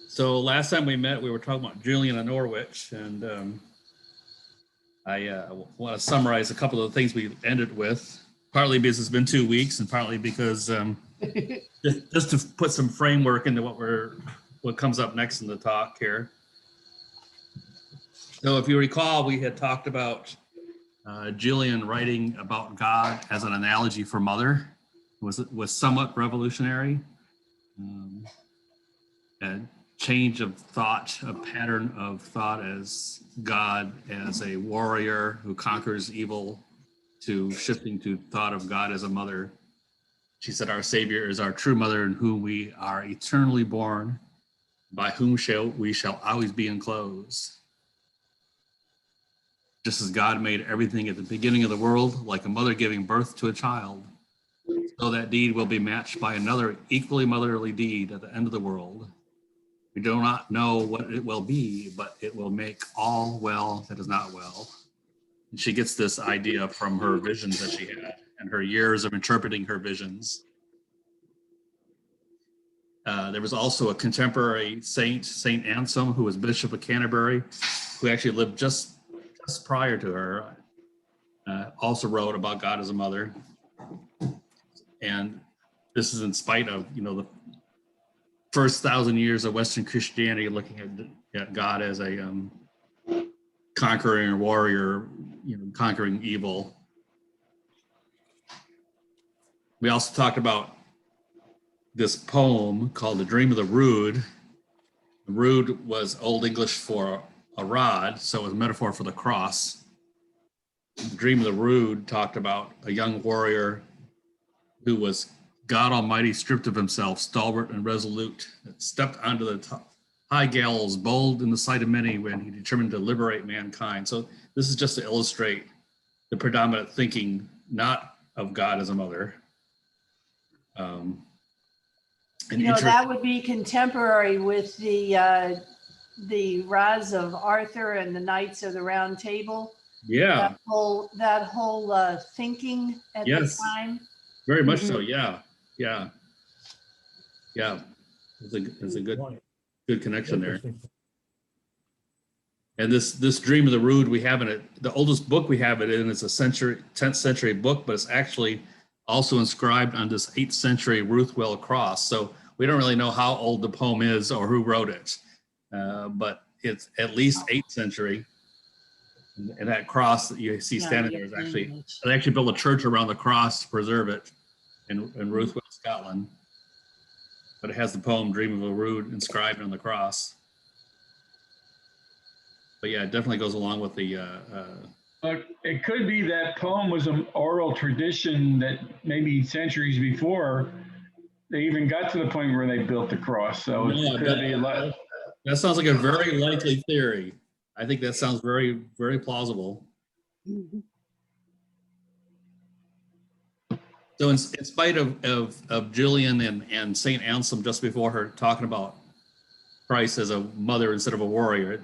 So last time we met, we were talking about Julian and Norwich, and I want to summarize a couple of the things we ended with, partly because it's been 2 weeks, and partly because just to put some framework into what comes up next in the talk here. So if you recall, we had talked about Julian writing about God as an analogy for mother. Was somewhat revolutionary. A change of thought, a pattern of thought as God as a warrior who conquers evil, to shifting to thought of God as a mother. She said, our Savior is our true mother in whom we are eternally born, by whom we shall always be enclosed. Just as God made everything at the beginning of the world, like a mother giving birth to a child, so that deed will be matched by another equally motherly deed at the end of the world. We do not know what it will be, but it will make all well that is not well. And she gets this idea from her visions that she had and her years of interpreting her visions. There was also a contemporary saint, Saint Anselm, who was Bishop of Canterbury, who actually lived just prior to her, also wrote about God as a mother. And this is in spite of, the first 1,000 years of Western Christianity looking at God as a conquering warrior, conquering evil. We also talked about this poem called The Dream of the Rood. The rood was Old English for a rod, so it was a metaphor for the cross. The Dream of the Rood talked about a young warrior who was God Almighty, stripped of himself, stalwart and resolute, stepped onto the high gallows, bold in the sight of many, when he determined to liberate mankind. So this is just to illustrate the predominant thinking, not of God as a mother. That would be contemporary with the rise of Arthur and the Knights of the Round Table. Yeah. That whole thinking at the time. Very much so. Yeah. It's a good connection there. And this Dream of the Rood, we have in it, the oldest book we have it in is a 10th century book, but it's actually also inscribed on this 8th century Ruthwell cross. So we don't really know how old the poem is or who wrote it, but it's at least 8th century. And that cross that you see standing there is they actually built a church around the cross to preserve it in Ruthwell, Scotland. But it has the poem Dream of a Rood inscribed on the cross. But yeah, it definitely goes along with the... it could be that poem was an oral tradition that maybe centuries before, they even got to the point where they built the cross. So it could be a lot. That sounds like a very likely theory. I think that sounds very, very plausible. So in spite of Julian and Saint Anselm just before her talking about Christ as a mother instead of a warrior,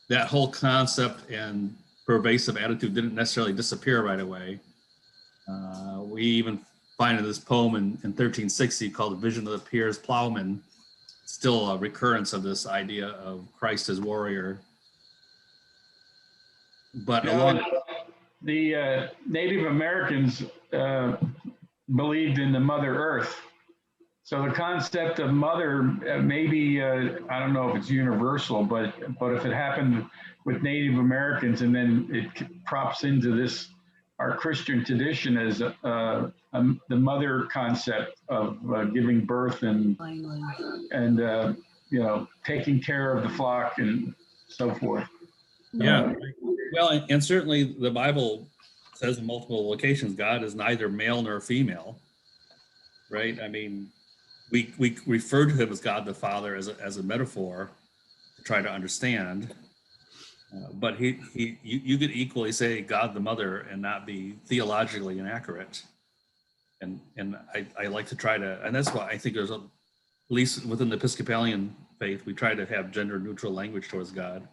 that whole concept and pervasive attitude didn't necessarily disappear right away. We even find in this poem in 1360 called The Vision of the Piers, Plowman, still a recurrence of this idea of Christ as warrior. But the Native Americans believed in the Mother Earth. So the concept of mother, maybe, I don't know if it's universal, but if it happened with Native Americans and then it props into our Christian tradition as the mother concept of giving birth and taking care of the flock and so forth. Yeah, well, and certainly the Bible says in multiple locations, God is neither male nor female, right? I mean, we refer to him as God the Father as a metaphor to try to understand, but you could equally say God the Mother and not be theologically inaccurate. And I like to try to, and that's why I think there's at least within the Episcopalian faith, we try to have gender neutral language towards God.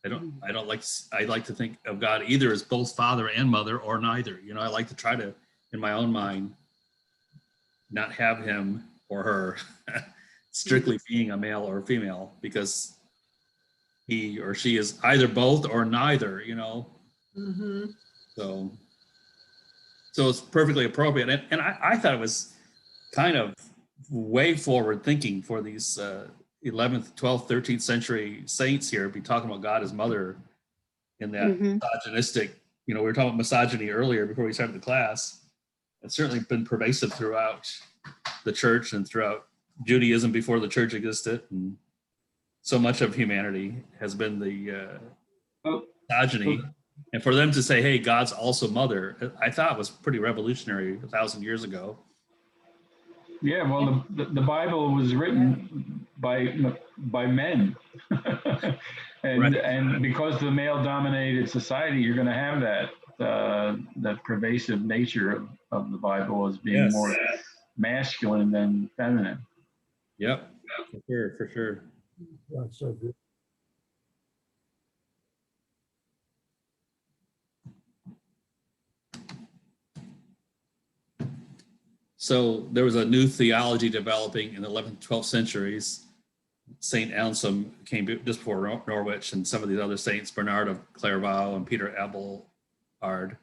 I like to think of God either as both father and mother or neither. I like to try to, in my own mind, not have him or her strictly being a male or female, because he or she is either both or neither, you know. Mm-hmm. So it's perfectly appropriate. And I thought it was kind of way forward thinking for these 11th, 12th, 13th century saints here, be talking about God as mother in that misogynistic, you know, we were talking about misogyny earlier before we started the class. It's certainly been pervasive throughout the church and throughout Judaism before the church existed. And so much of humanity has been the misogyny. And for them to say, hey, God's also mother, I thought was pretty revolutionary 1,000 years ago. Yeah, well, the Bible was written by men. And because of the male-dominated society, you're going to have that pervasive nature of the Bible as being more masculine than feminine. Yep, for sure. That's so good. So there was a new theology developing in the 11th, 12th centuries. St. Anselm came just before Norwich, and some of these other saints, Bernard of Clairvaux and Peter Abelard,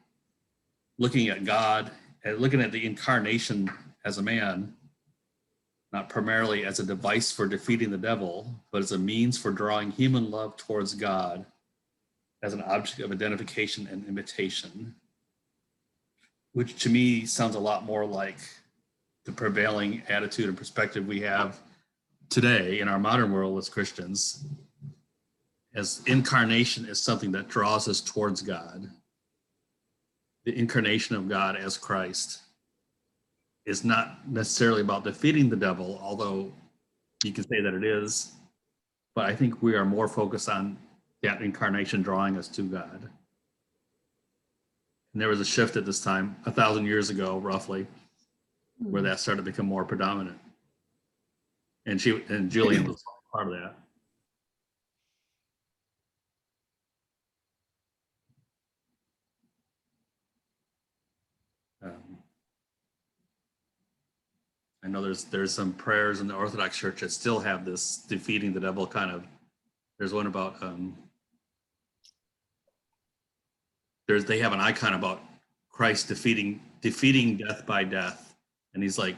looking at God and looking at the incarnation as a man, not primarily as a device for defeating the devil, but as a means for drawing human love towards God as an object of identification and imitation, which to me sounds a lot more like the prevailing attitude and perspective we have today in our modern world as Christians, as incarnation is something that draws us towards God. The incarnation of God as Christ is not necessarily about defeating the devil, although you can say that it is, but I think we are more focused on that incarnation drawing us to God. And there was a shift at this time, 1,000 years ago, roughly, where that started to become more predominant. And Julian was part of that. I know there's some prayers in the Orthodox Church that still have this defeating the devil kind of. There's one about they have an icon about Christ defeating death by death, and he's like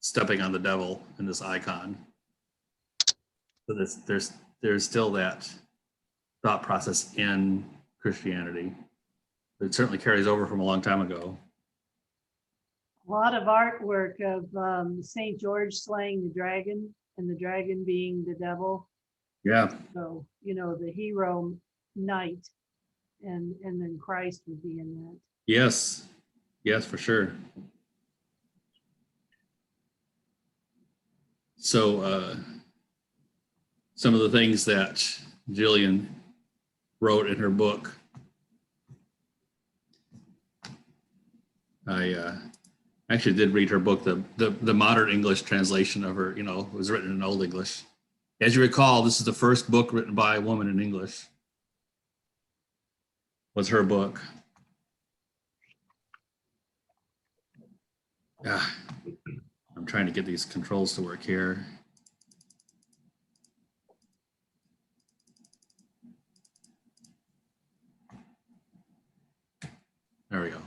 stepping on the devil in this icon. So there's still that thought process in Christianity. It certainly carries over from a long time ago. A lot of artwork of St. George slaying the dragon and the dragon being the devil. Yeah. So, you know, the hero knight and then Christ would be in that. Yes, for sure. So some of the things that Jillian wrote in her book, I actually did read her book, the modern English translation of her, you know, was written in Old English. As you recall, this is the first book written by a woman in English, was her book. I'm trying to get these controls to work here. There we go.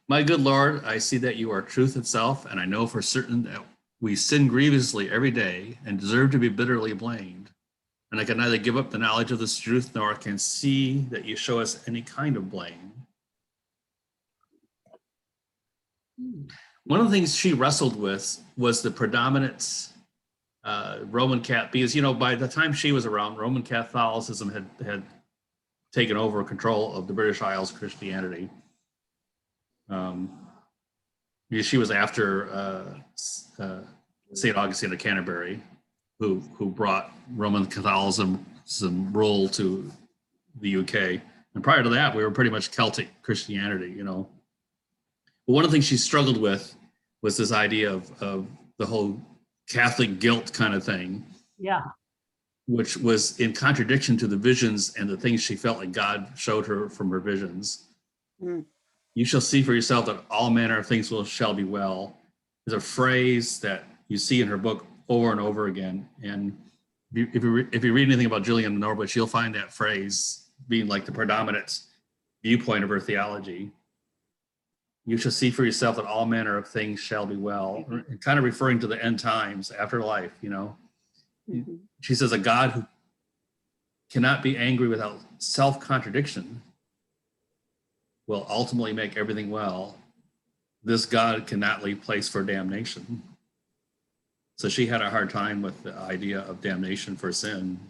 My good Lord, I see that you are truth itself, and I know for certain that we sin grievously every day and deserve to be bitterly blamed. And I can neither give up the knowledge of this truth, nor can see that you show us any kind of blame. One of the things she wrestled with was the predominant Roman Catholic, because, you know, by the time she was around, Roman Catholicism had taken over control of the British Isles Christianity. She was after St. Augustine of Canterbury, who brought Roman Catholicism rule to the UK. And prior to that, we were pretty much Celtic Christianity, you know. But one of the things she struggled with was this idea of the whole Catholic guilt kind of thing. Yeah. Which was in contradiction to the visions and the things she felt like God showed her from her visions. Mm. You shall see for yourself that all manner of things shall be well is a phrase that you see in her book over and over again. And if you read anything about Julian Norwich, you'll find that phrase being like the predominant viewpoint of her theology. You shall see for yourself that all manner of things shall be well, kind of referring to the end times, afterlife, you know. Mm-hmm. She says a God who cannot be angry without self-contradiction will ultimately make everything well. This God cannot leave place for damnation. So she had a hard time with the idea of damnation for sin.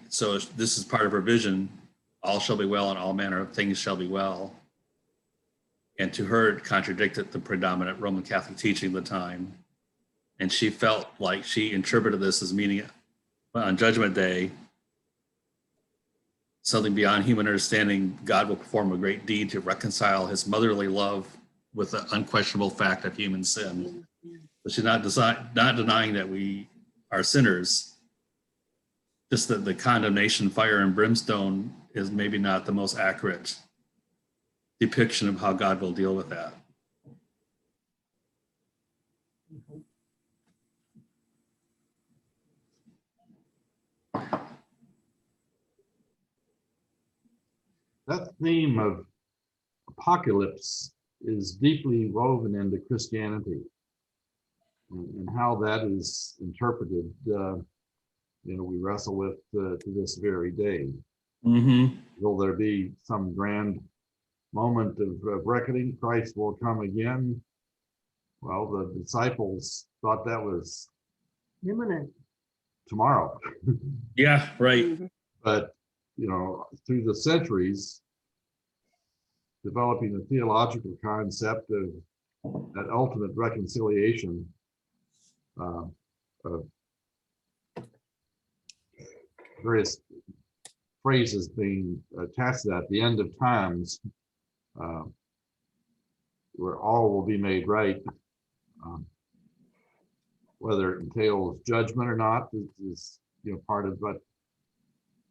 So this is part of her vision. All shall be well and all manner of things shall be well. And to her, it contradicted the predominant Roman Catholic teaching of the time. And she felt like she interpreted this as meaning on Judgment Day, something beyond human understanding, God will perform a great deed to reconcile his motherly love with the unquestionable fact of human sin. But she's not denying that we are sinners, just that the condemnation, fire and brimstone is maybe not the most accurate depiction of how God will deal with that. That theme of apocalypse is deeply woven into Christianity, and how that is interpreted, we wrestle with to this very day. Mm-hmm. Will there be some grand moment of reckoning? Christ will come again. Well, the disciples thought that was imminent, tomorrow. Yeah, right. But through the centuries, developing a theological concept of that ultimate reconciliation, of various phrases being attached to that, the end of times, where all will be made right. Whether it entails judgment or not is part of what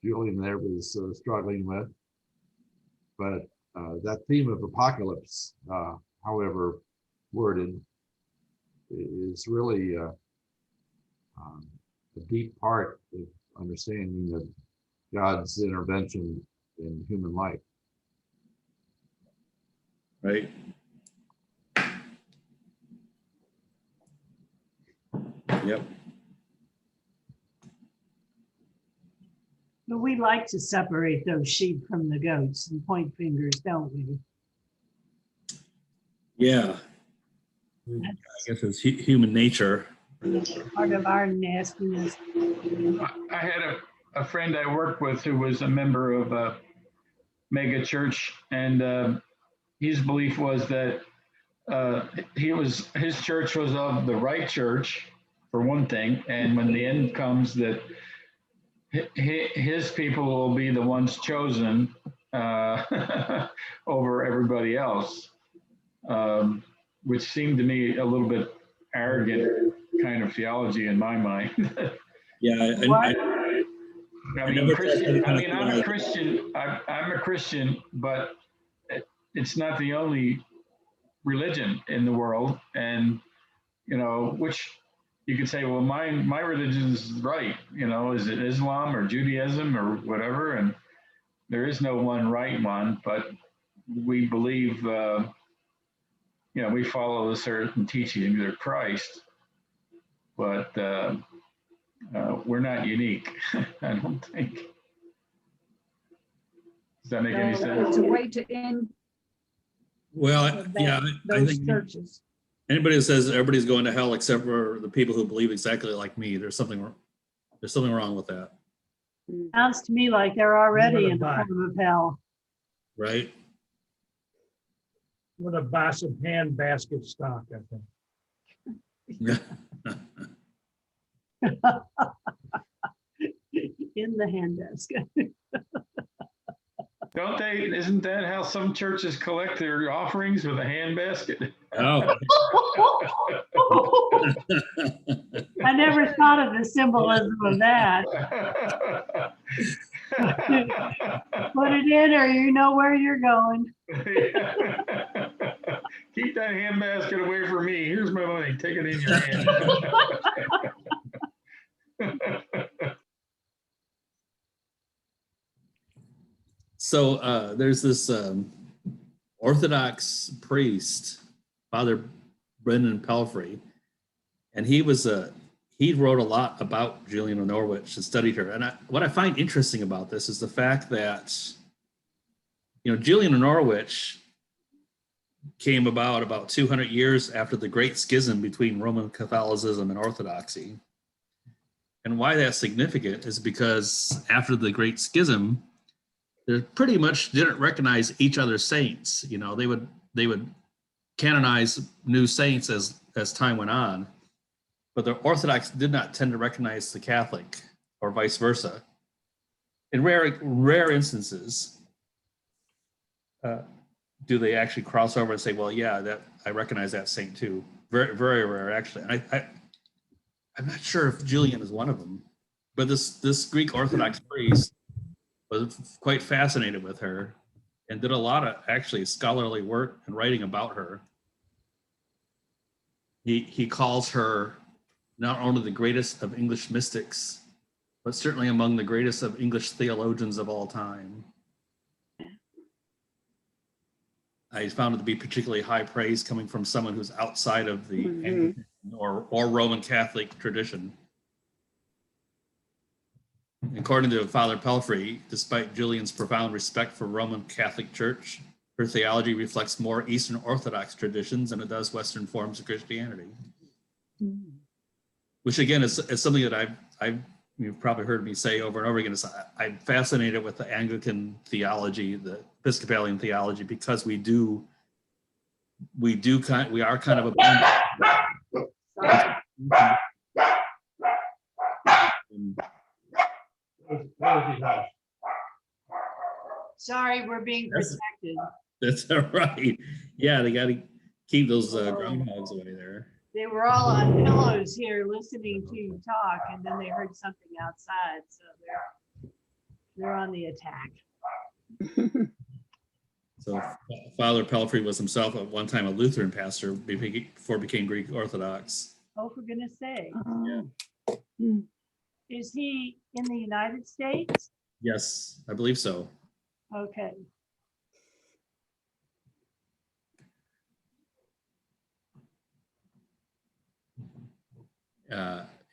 Julian there was struggling with. But that theme of apocalypse, however worded, is really a deep part of understanding of God's intervention in human life. Right. Yep. But we like to separate those sheep from the goats and point fingers, don't we? Yeah. I guess it's human nature. Part of our nastiness. I had a friend I worked with who was a member of a mega church, and his belief was that his church was of the right church, for one thing, and when the end comes, that his people will be the ones chosen over everybody else, which seemed to me a little bit arrogant kind of theology in my mind. Yeah, I'm a Christian. I'm a Christian, but it's not the only religion in the world, and which you could say, well, my religion is right. Is it Islam or Judaism or whatever? And there is no one right one, but we believe, we follow a certain teaching of Christ, but we're not unique. I don't think. Does that make any sense? It's a way to end. Well, yeah, I think churches. Anybody who says everybody's going to hell except for the people who believe exactly like me, there's something wrong with that. Sounds to me like they're already in the form of hell. Right. With a box of hand basket stock, I think. In the handbasket. Don't they? Isn't that how some churches collect their offerings, with a handbasket? Oh. I never thought of the symbolism of that. Put it in or you know where you're going. Keep that handbasket away from me. Here's my money. Take it in your hand. So there's this Orthodox priest, Father Brendan Pelfrey, and he wrote a lot about Julian of Norwich and studied her. And what I find interesting about this is the fact that, Julian of Norwich came about 200 years after the Great Schism between Roman Catholicism and Orthodoxy. And why that's significant is because after the Great Schism, they pretty much didn't recognize each other's saints. They would canonize new saints as time went on, but the Orthodox did not tend to recognize the Catholic, or vice versa. In rare instances, do they actually cross over and say, "Well, yeah, that I recognize that saint too." Very, very rare, actually. And I'm not sure if Julian is one of them, but this Greek Orthodox priest was quite fascinated with her and did a lot of actually scholarly work and writing about her. He calls her not only the greatest of English mystics, but certainly among the greatest of English theologians of all time. I found it to be particularly high praise coming from someone who's outside of the Anglican or Roman Catholic tradition. According to Father Pelfrey, despite Julian's profound respect for Roman Catholic Church, her theology reflects more Eastern Orthodox traditions than it does Western forms of Christianity. Which again is something that you've probably heard me say over and over again. I'm fascinated with the Anglican theology, the Episcopalian theology, because we are kind of a Sorry, we're being protected. That's all right. Yeah, they got to keep those groundhogs away there. They were all on pillows here listening to you talk, and then they heard something outside, so they're on the attack. So Father Pelfrey was himself at one time a Lutheran pastor before became Greek Orthodox. Oh, for goodness sake. Yeah. Is he in the United States? Yes, I believe so. Okay.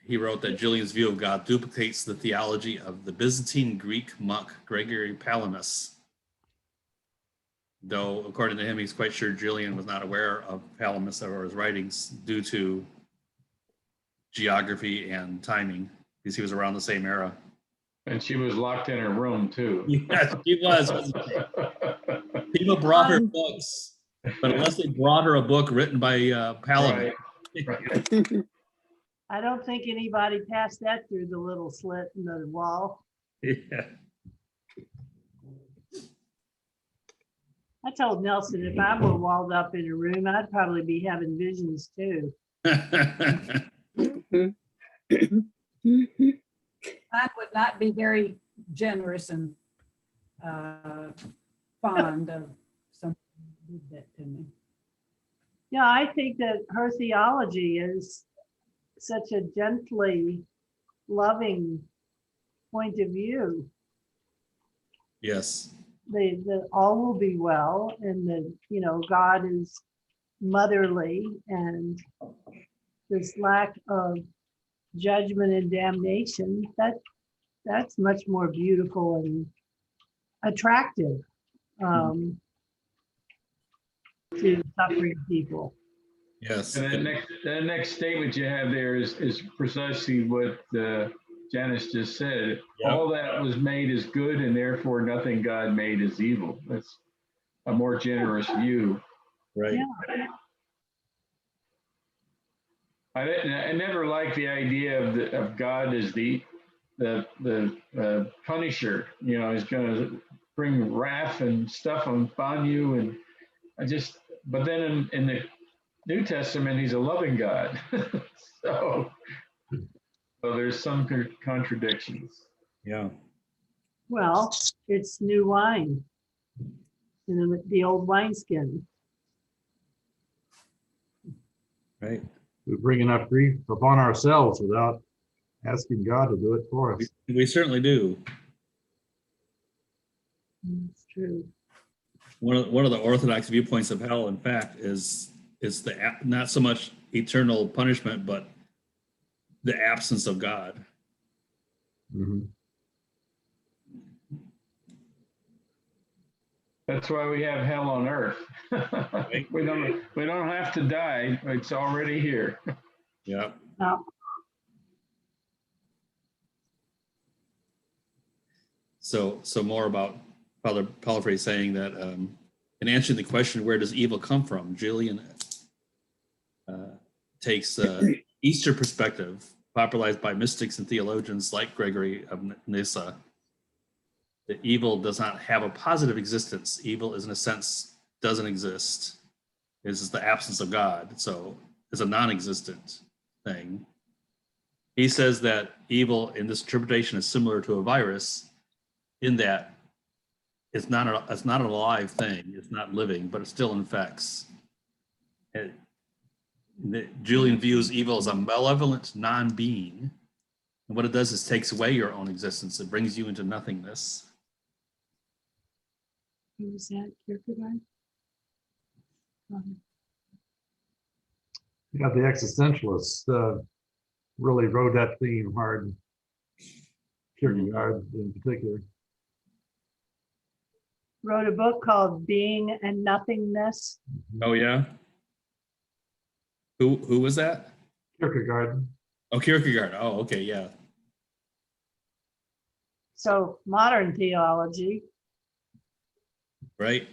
He wrote that Julian's view of God duplicates the theology of the Byzantine Greek monk Gregory Palamas. Though, according to him, he's quite sure Julian was not aware of Palamas or his writings due to geography and timing, because he was around the same era. And she was locked in her room too. Yes, she was. Wasn't she? People brought her books, but unless they brought her a book written by Plowman. Right. I don't think anybody passed that through the little slit in the wall. Yeah. I told Nelson if I were walled up in a room, I'd probably be having visions too. Mine would not be very generous and fond of something that did that to me. Yeah, I think that her theology is such a gently loving point of view. Yes. The all will be well, and God is motherly, and this lack of judgment and damnation, that's much more beautiful and attractive to suffering people. Yes. And that next statement you have there is precisely what Janice just said. Yep. All that was made is good, and therefore nothing God made is evil. That's a more generous view. Right. Yeah. I never liked the idea of God as the punisher. He's going to bring wrath and stuff upon you, and but then in the New Testament, he's a loving God. so there's some contradictions. Yeah. Well, it's new wine in the old wineskin. Right. We bring enough grief upon ourselves without asking God to do it for us. We certainly do. It's true. One of the orthodox viewpoints of hell, in fact, is not so much eternal punishment, but the absence of God. Mhm. That's why we have hell on earth. We don't have to die. It's already here. Yeah. Now, So more about Father Pelfrey saying that in answering the question, where does evil come from? Julian takes Easter perspective, popularized by mystics and theologians like Gregory of Nyssa, that evil does not have a positive existence. Evil is, in a sense, doesn't exist. This is the absence of God. So it's a non-existent thing. He says that evil in this interpretation is similar to a virus in that it's not an alive thing. It's not living, but it still infects. Julian views evil as a malevolent non-being. And what it does is takes away your own existence. It brings you into nothingness. who was that? Kierkegaard? Yeah, the existentialists really rode that theme hard. Kierkegaard in particular. Wrote a book called Being and Nothingness. Oh yeah. Who was that? Kierkegaard. Oh, Kierkegaard. Oh, okay, yeah. So modern theology. Right.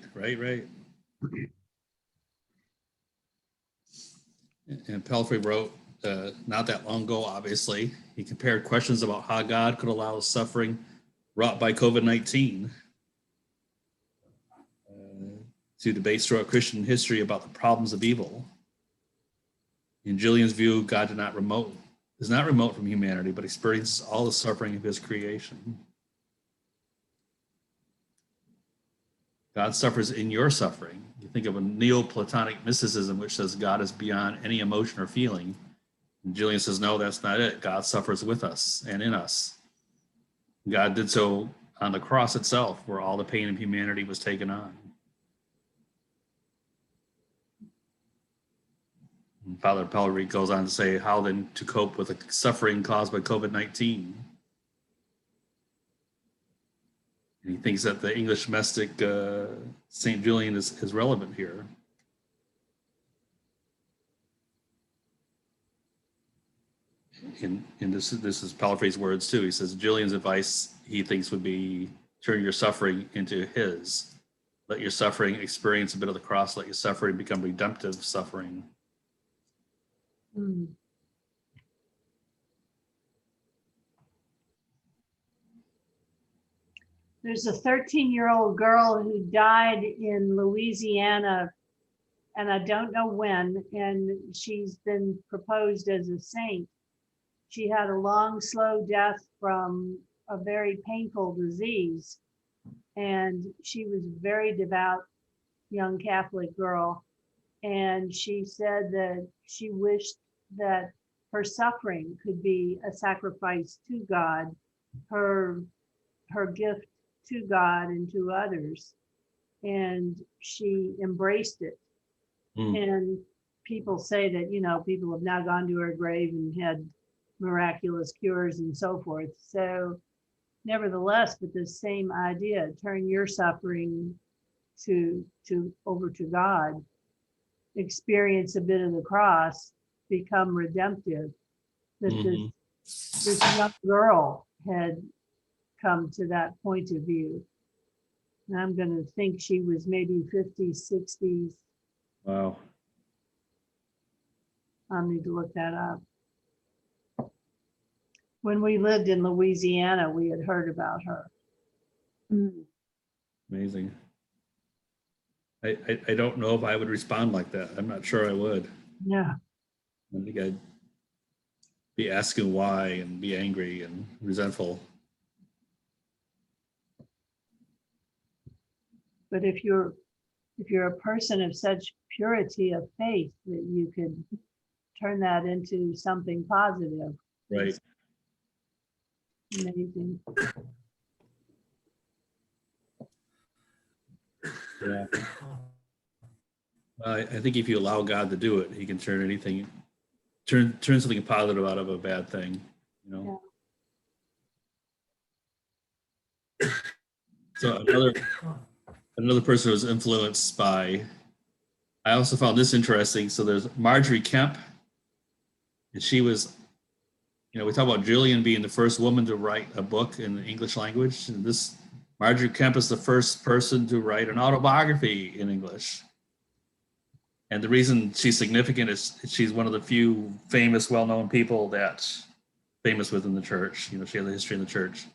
And Pelfrey wrote, not that long ago, obviously, he compared questions about how God could allow suffering wrought by COVID-19 to debates throughout Christian history about the problems of evil. In Julian's view, God is not remote from humanity, but experiences all the suffering of his creation. God suffers in your suffering. You think of a Neoplatonic mysticism, which says God is beyond any emotion or feeling. And Julian says, no, that's not it. God suffers with us and in us. God did so on the cross itself, where all the pain of humanity was taken on. And Father Pellery goes on to say, how then to cope with the suffering caused by COVID-19? And he thinks that the English mystic St. Julian is relevant here. And this is Pelfrey's words too. He says Julian's advice, he thinks, would be turn your suffering into his. Let your suffering experience a bit of the cross. Let your suffering become redemptive suffering. Hmm. There's a 13-year-old girl who died in Louisiana, and I don't know when, and she's been proposed as a saint. She had a long, slow death from a very painful disease, and she was a very devout young Catholic girl. And she said that she wished that her suffering could be a sacrifice to God, her gift to God and to others. And she embraced it. And people say that, people have now gone to her grave and had miraculous cures and so forth. So nevertheless, but the same idea, turn your suffering to over to God, experience a bit of the cross, become redemptive. That this young girl had come to that point of view. And I'm going to think she was maybe 50s, 60s. Wow. I'll need to look that up. When we lived in Louisiana, we had heard about her. Amazing. I don't know if I would respond like that. I'm not sure I would. Yeah. I think I'd be asking why and be angry and resentful. But if you're a person of such purity of faith that you could turn that into something positive, Right. amazing. Yeah. I think if you allow God to do it, he can turn anything, turn something positive out of a bad thing, you know? So another person who was influenced by, I also found this interesting. So there's Marjorie Kemp, and she was, we talk about Julian being the first woman to write a book in the English language. And this Marjorie Kemp is the first person to write an autobiography in English. And the reason she's significant is she's one of the few famous, well-known people that's famous within the church. She has a history in the church.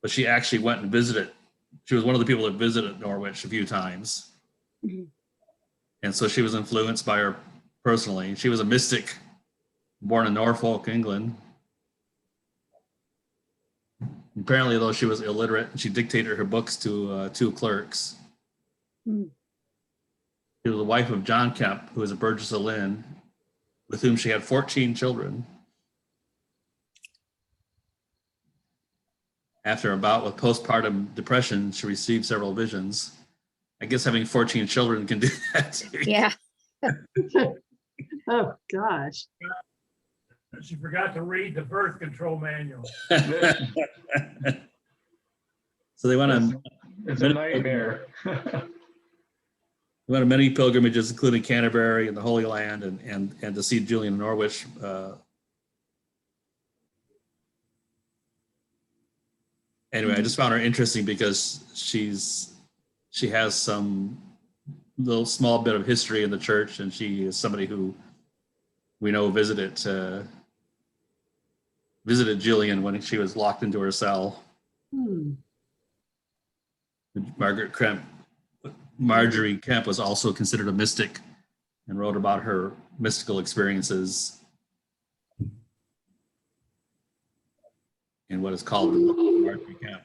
But she actually went and visited. She was one of the people that visited Norwich a few times. Mhm. And so she was influenced by her personally. She was a mystic born in Norfolk, England. Apparently, though, she was illiterate. She dictated her books to two clerks. Mm. She was the wife of John Kemp, who was a Burgess of Lynn, with whom she had 14 children. After a bout with postpartum depression, she received several visions. I guess having 14 children can do that too. Yeah. Oh, gosh. She forgot to read the birth control manual. So they went on It's a nightmare. many pilgrimages, including Canterbury and the Holy Land, and to see Julian in Norwich. Anyway, I just found her interesting because she has some little small bit of history in the church, and she is somebody who we know visited Julian when she was locked into her cell. Hmm. Marjorie Kemp was also considered a mystic and wrote about her mystical experiences in what is called the Book of Marjorie Kemp.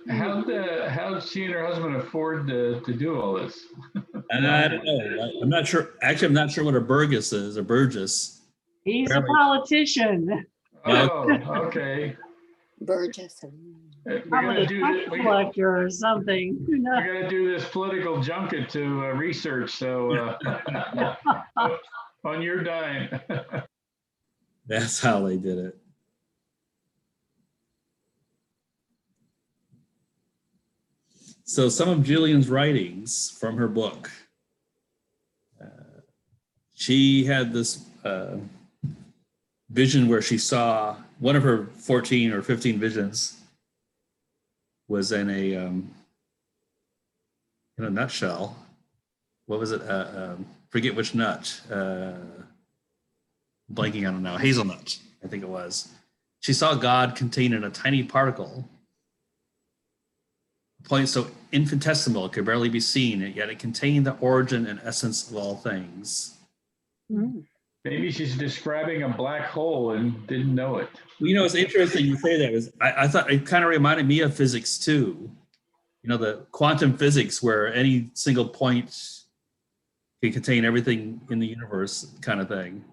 How did she and her husband afford to do all this? And I don't know. I'm not sure. Actually, I'm not sure what a Burgess is. A Burgess. He's a Apparently- politician. Oh, okay. Burgess. We're Probably gonna a do tax collector or something. Who knows? we're gonna do this political junket to research. So on your dime. That's how they did it. So some of Julian's writings from her book. She had this vision where she saw one of her 14 or 15 visions was in a nutshell. What was it? Forget which nut. Blanking on it now. Hazelnut, I think it was. She saw God contained in a tiny particle, a point so infinitesimal it could barely be seen, yet it contained the origin and essence of all things. Hmm. Maybe she's describing a black hole and didn't know it. Well, it's interesting you say that. I thought it kind of reminded me of physics too. The quantum physics where any single point can contain everything in the universe kind of thing.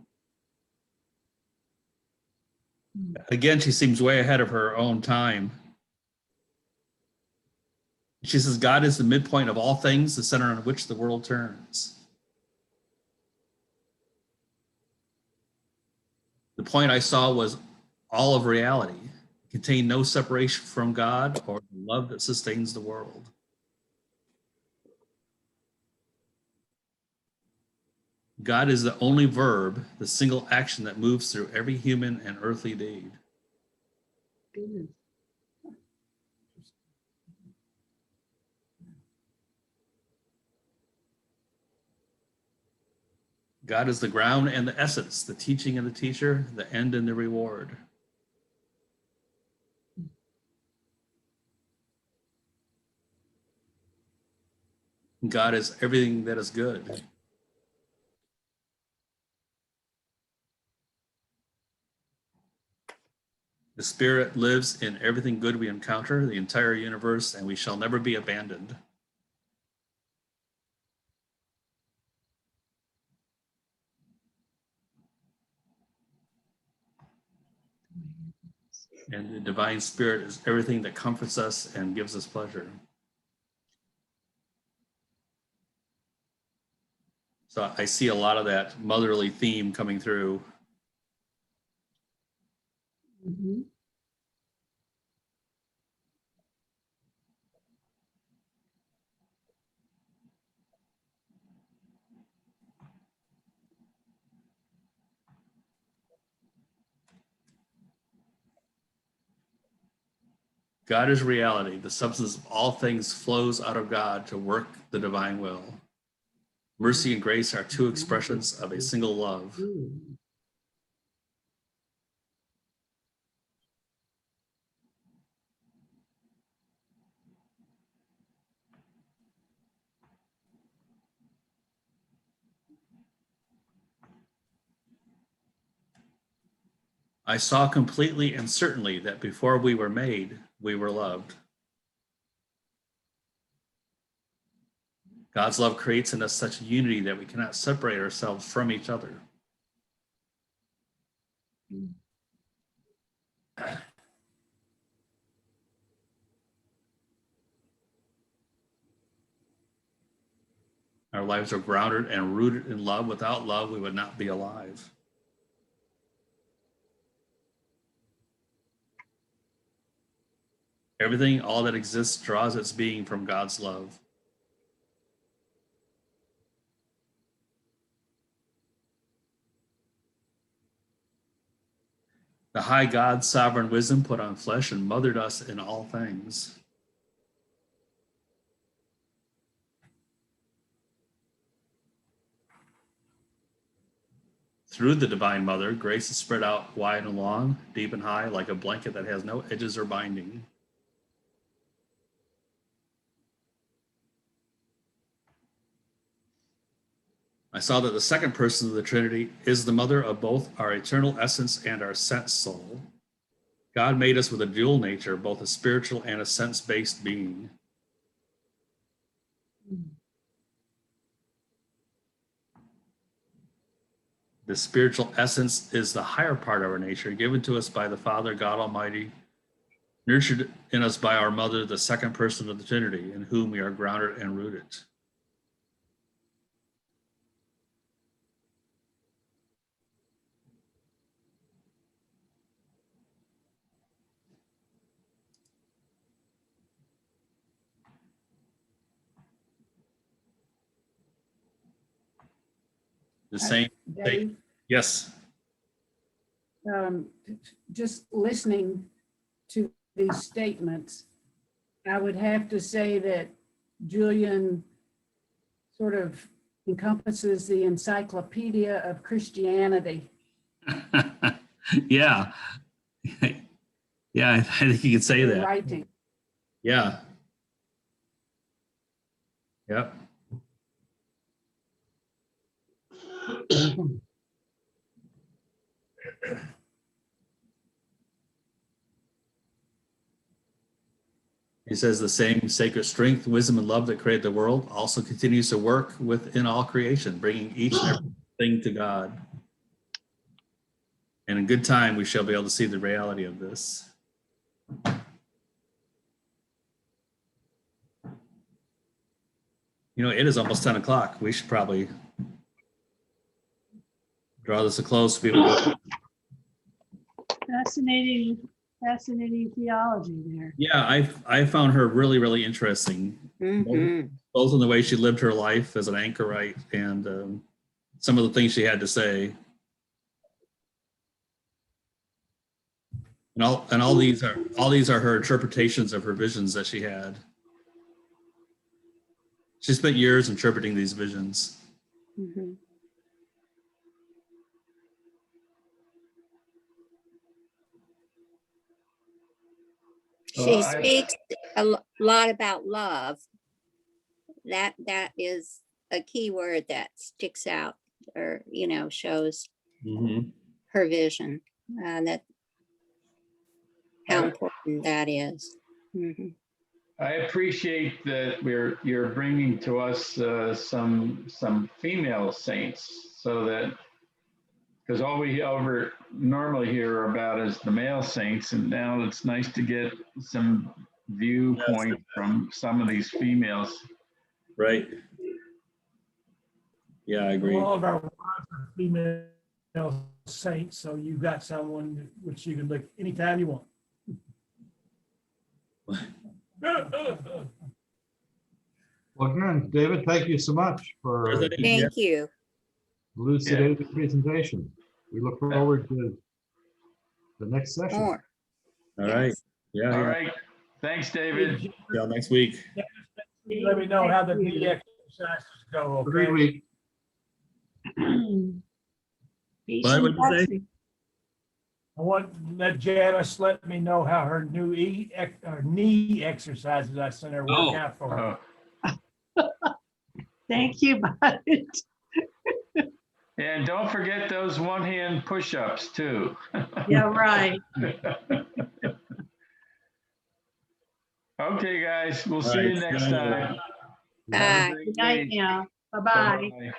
Again, she seems way ahead of her own time. She says, God is the midpoint of all things, the center on which the world turns. The point I saw was all of reality. It contained no separation from God or the love that sustains the world. God is the only verb, the single action that moves through every human and earthly deed. Goodness. God is the ground and the essence, the teaching and the teacher, the end and the reward. God is everything that is good. The Spirit lives in everything good we encounter, the entire universe, and we shall never be abandoned. And the divine spirit is everything that comforts us and gives us pleasure. So I see a lot of that motherly theme coming through. Mhm. God is reality. The substance of all things flows out of God to work the divine will. Mercy and grace are two expressions of a single love. I saw completely and certainly that before we were made, we were loved. God's love creates in us such a unity that we cannot separate ourselves from each other. Our lives are grounded and rooted in love. Without love, we would not be alive. Everything, all that exists, draws its being from God's love. The high God's sovereign wisdom put on flesh and mothered us in all things. Through the divine mother, grace is spread out wide and long, deep and high, like a blanket that has no edges or binding. I saw that the second person of the Trinity is the mother of both our eternal essence and our sense soul. God made us with a dual nature, both a spiritual and a sense-based being. The spiritual essence is the higher part of our nature, given to us by the Father, God Almighty, nurtured in us by our mother, the second person of the Trinity, in whom we are grounded and rooted. The same thing. Dave, Yes. just listening to these statements, I would have to say that Julian sort of encompasses the encyclopedia of Christianity. Yeah. Yeah, I think you could say that. Writing. Yeah. Yep. He says the same sacred strength, wisdom, and love that created the world also continues to work within all creation, bringing each and everything to God. And in good time, we shall be able to see the reality of this. You know, it is almost 10 o'clock. We should probably draw this to close so people go. Fascinating theology there. Yeah, I found her really, really interesting. Both in the way she lived her life as an anchorite and some of the things she had to say. And all these are her interpretations of her visions that she had. She spent years interpreting these visions. She speaks a lot about love. That is a key word that sticks out, or shows her vision. That how important that is. I appreciate that you're bringing to us some female saints, so that Because all we normally hear about is the male saints, and now it's nice to get some viewpoint from some of these females. Right. Yeah, I agree. All of our wives are female saints, so you've got someone which you can look anytime you want. Well, again, David, thank you so much for Thank you. elucidating the presentation. We look forward to the next session. More. All right. Yes. Yeah. All yeah. right. Thanks, David. See y'all next week. Let me know how the Thank you. knee exercises go, Every okay? week. Peace Bye, and what'd you say? blessings. I want let Janice let me know how her new knee exercises I sent her work Oh. out for her. Thank you, bud. And don't forget those one-hand push-ups too. Yeah, right. Okay, guys, we'll All see you right, next see you time. later. Bye. Have a great Good night week. now. Bye-bye. Bye-bye.